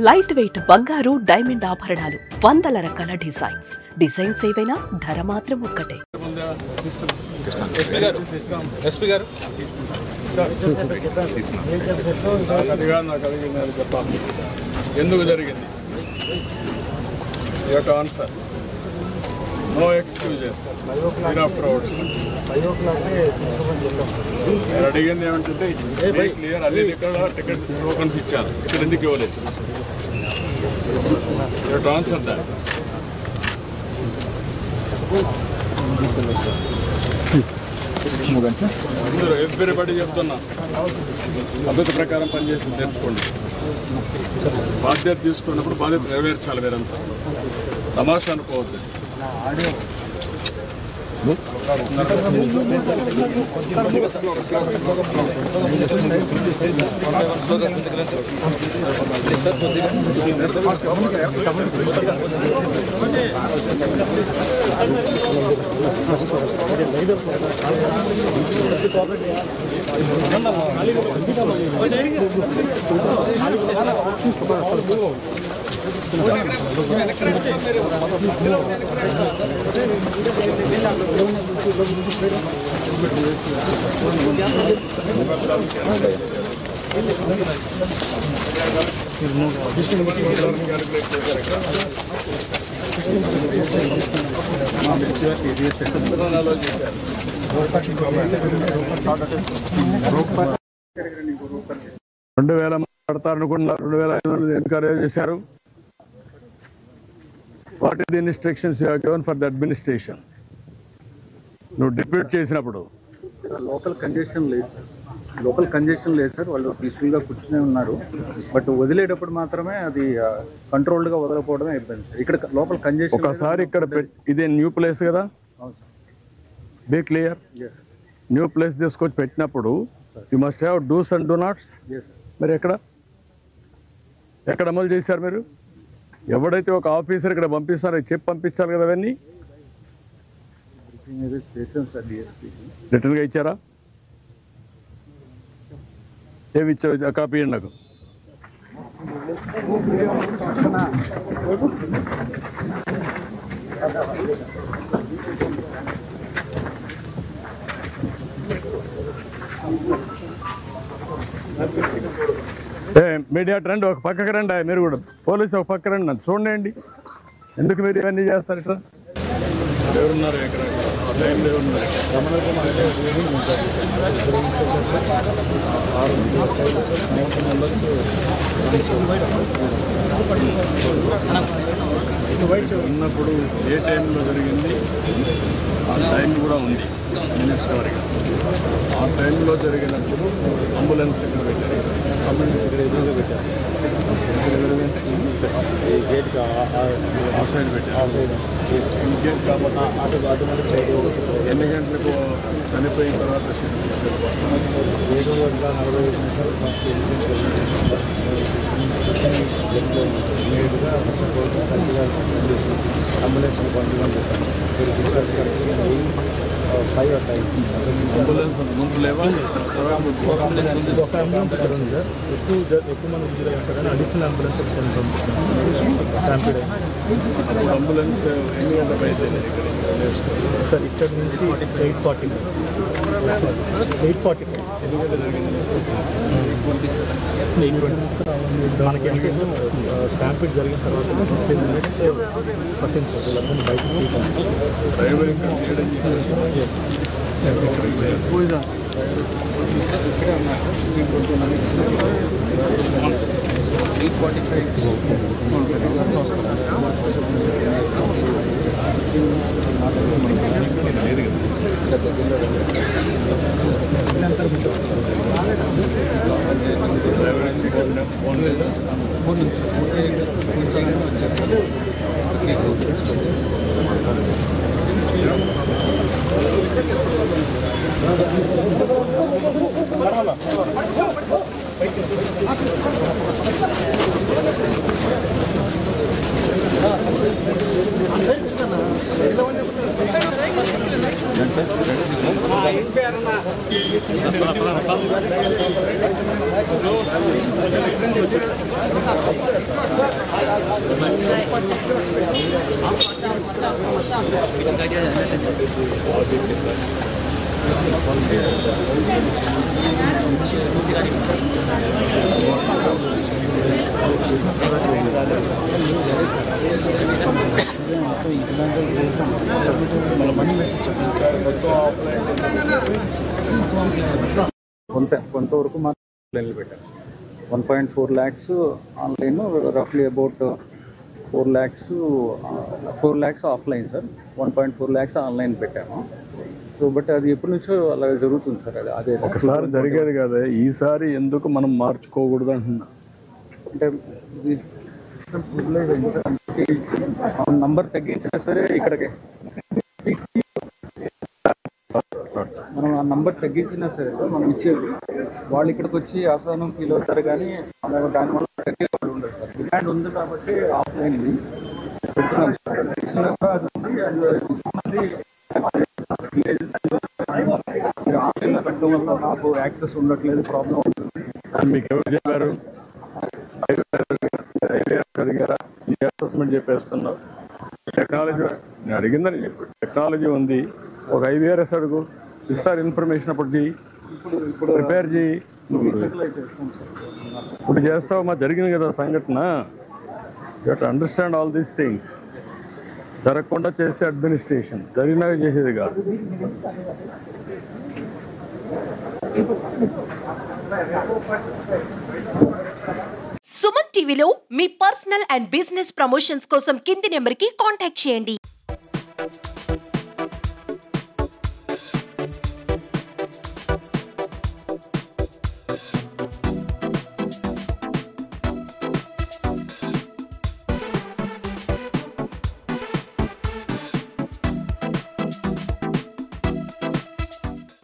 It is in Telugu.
లైట్ వెయిట్ బంగారు డైమండ్ ఆభరణాలు, వందల రకాల డిజైన్స్ ఏవైనా ధర మాత్రం ఒక్కటే. ఎందుకు జరిగింది? Answer no excuses. నేను అడిగింది ఏమంటే క్లియర్ అన్ని ఇక్కడ టికెట్ టోకన్స్ ఇచ్చారు, ఇక్కడ ఎందుకు ఇవ్వలేదు? Answer that. అందరూ ఎవ్రీబడి చెప్తున్నా, పద్ధతి ప్రకారం పనిచేసి నేర్చుకోండి. బాధ్యత తీసుకున్నప్పుడు బాధ్యత నెరవేర్చాలి. మీరంతా తమాషా అనుకోవద్దు. పడతారనుకున్న 2,500 ఎన్కరేజ్ చేశారు. What is the instructions you have given for the administration? నువ్వు డిప్యూట్ చేసినప్పుడు లోకల్ కంజెషన్ లేదు సార్. వాళ్ళు పీస్ఫుల్ గా కూర్చునే ఉన్నారు. బట్ వదిలేటప్పుడు మాత్రమే అది కంట్రోల్డ్ గా వదలకపోవడమే ఇబ్బంది సార్. ఇక్కడ లోపల కంజెషన్ ఒకసారి ఇక్కడ ఇదే న్యూ ప్లేస్ కదా, బీ క్లియర్. న్యూ ప్లేస్ తీసుకొచ్చి పెట్టినప్పుడు you must have dos and do nots. మరి ఎక్కడ అమలు చేశారు మీరు? ఎవడైతే ఒక ఆఫీసర్ ఇక్కడ పంపిస్తారో చెప్పి పంపించాలి కదా. అవన్నీ రిటర్న్ గా ఇచ్చారా? ఏమి ఇచ్చారు? కాపీ ఇవ్వండి నాకు. మీడియా రండి, ఒక పక్కకి రండి. మీరు కూడా పోలీసు ఒక పక్క రండి, నన్ను చూడండి. ఎందుకు మీరు ఇవన్నీ చేస్తారు? ఇట్లా ఎవరున్నారు? ఇక్కడ ఉన్నప్పుడు ఏ టైంలో జరిగింది ఆ టైం కూడా ఉంది మినిట్స్ వరకు. ఆ టైంలో జరిగినప్పుడు అంబులెన్స్ ఇక్కడ పెట్టారు. అంబులెన్స్ ఇక్కడ ఎదురుగా పెట్టారు. గేట్ ఆ సైడ్ పెట్టారు. ఈ గేట్ కాబట్టి ఎన్ని గంటలకు చనిపోయిన తర్వాత 7:45 అంబులెన్స్ అంబులెన్స్ ముందు లేవా? ఒక అంబులెన్స్ ఇక్కడ ఉంది సార్. ఎక్కువ మంది కానీ అడిషనల్ అంబులెన్స్ అంబులెన్స్ ఎన్ని గంటలకు అయితే సార్? ఇక్కడ నుంచి 8:40 ఎన్ని గంటలు జరిగింది? 8:20 మనకి స్టాంపిడ్ జరిగిన తర్వాత 15 minutes పట్టింది సార్. వీళ్ళందరినీ బయటకు డ్రైవర్ ఇంకా ఇక్కడే ఉన్నారు. 8:45 Gracias. కొంతవరకు మాత్రం ఆన్లైన్లో పెట్టాను. 1.4 lakhs ఆన్లైన్, రఫ్లీ about 4 lakhs offline sir. 1.4 lakhs online పెట్టాము. సో బట్ అది ఎప్పటి నుంచో అలా జరుగుతుంది సార్. అదే ఒకసారి జరిగేది కదా, ఈసారి ఎందుకు మనం మార్చుకోకూడదు అంటున్నా. అంటే నంబర్ తగ్గించినా సరే ఇక్కడికి మనం ఆ నంబర్ తగ్గించినా సరే సార్ మనం ఇచ్చేది వాళ్ళు ఇక్కడికి వచ్చి ఆసానం ఫీల్ అవుతారు, కానీ దానివల్ల తగ్గే వాళ్ళు ఉండదు సార్. డిమాండ్ ఉంది కాబట్టి ఆఫ్లైన్ ఇది పెడుతున్నాం సార్. ఆన్లైన్లో పెట్టడం వల్ల నాకు యాక్సెస్ ఉండట్లేదు, ప్రాబ్లం అవుతుంది. మీకు ఎవరు చెప్పారు? అడిగారా? ఈ అసెస్మెంట్ చెప్పేస్తున్నావు. టెక్నాలజీ నేను అడిగిందని చెప్పు. టెక్నాలజీ ఉంది, ఒక IVRS అడుగు, ఇస్తారు ఇన్ఫర్మేషన్. అప్పుడు ఇప్పుడు ప్రిపేర్ చేయి. ఇప్పుడు చేస్తావు. మా జరిగింది కదా సంఘటన. You have to understand all these things. జరగకుండా చేస్తే అడ్మినిస్ట్రేషన్, జరిగినాక చేసేది కాదు. సుమన్ టీవీలో మీ పర్సనల్ అండ్ బిజినెస్ ప్రమోషన్స్ కోసం కింది నెంబర్కి కాంటాక్ట్ చేయండి.